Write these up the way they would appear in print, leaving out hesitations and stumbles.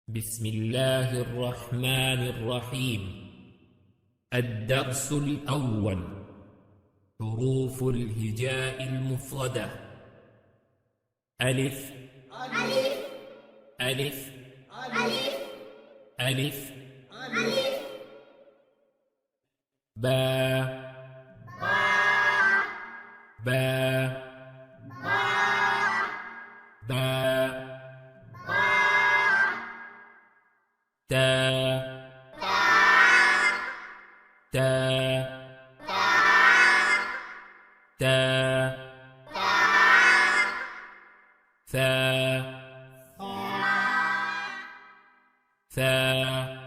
بسم الله الرحمن الرحيم. الدرس الأول: حروف الهجاء المفردة. ألف ألف ألف ألف ألف ألف باء باء باء تاء تاء تاء ثاء ثاء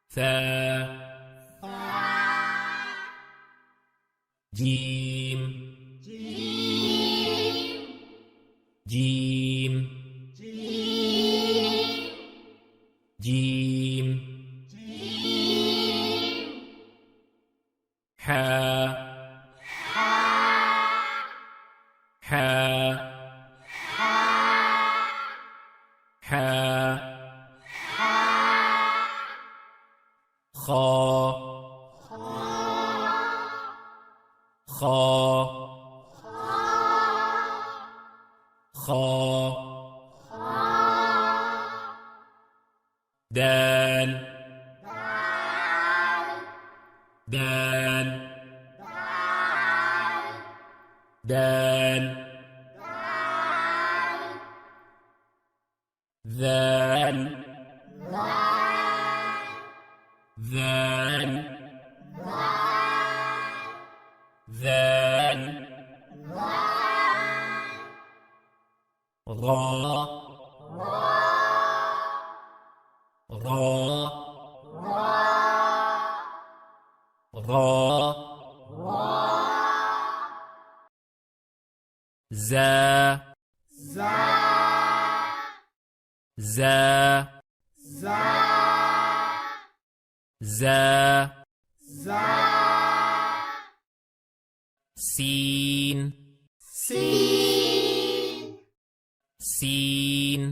ثاء جيم جيم جيم حاء حاء حاء خاء خاء خاء دال دال دال ذال ذال ذال غاء غاء غاء زا زا زا سين سين سين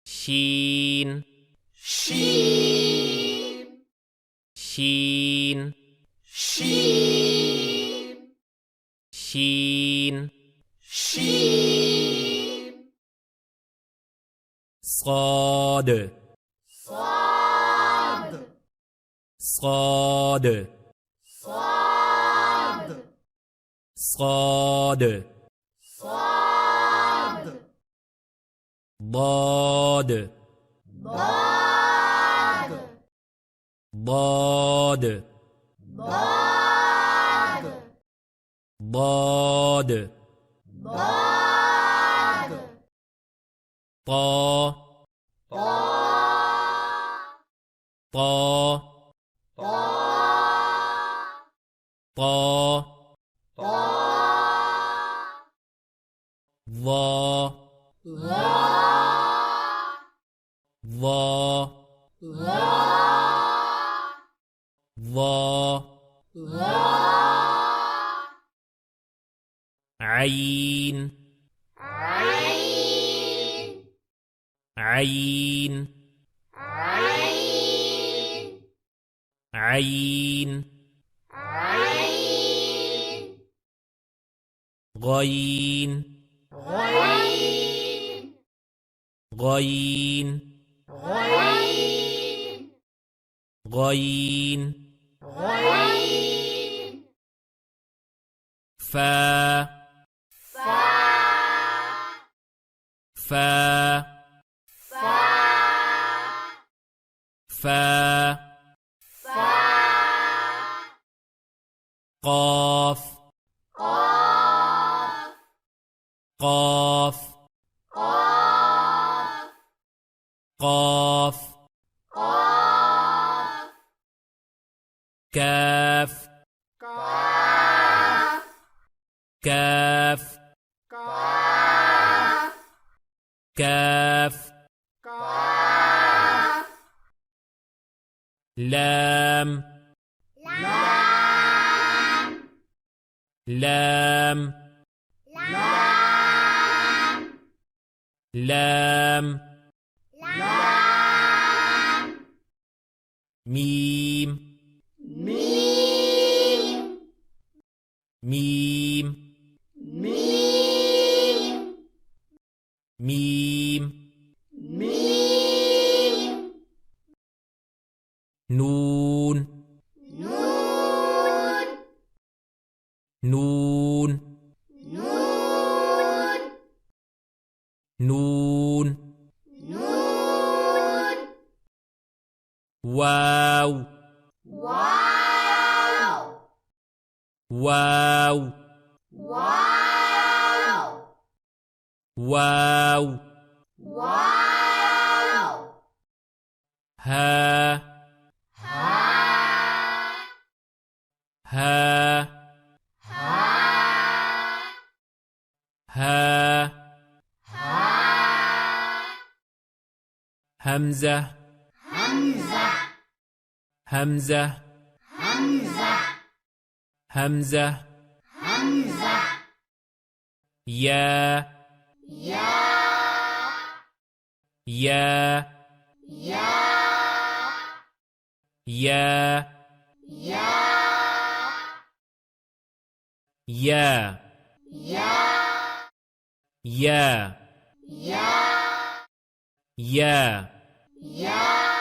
شين شين شين صاد صاد صاد ضاد ضاد ضاد طا طا طا ظا ظا ظا عين عين عين غين غين غين فا فا فا قاف قاف قاف كاف كاف كاف لام لام لام ميم ميم ميم نون نون نون واو واو واو ها ها ها همزة همزة همزة يا يا يا يا يا يا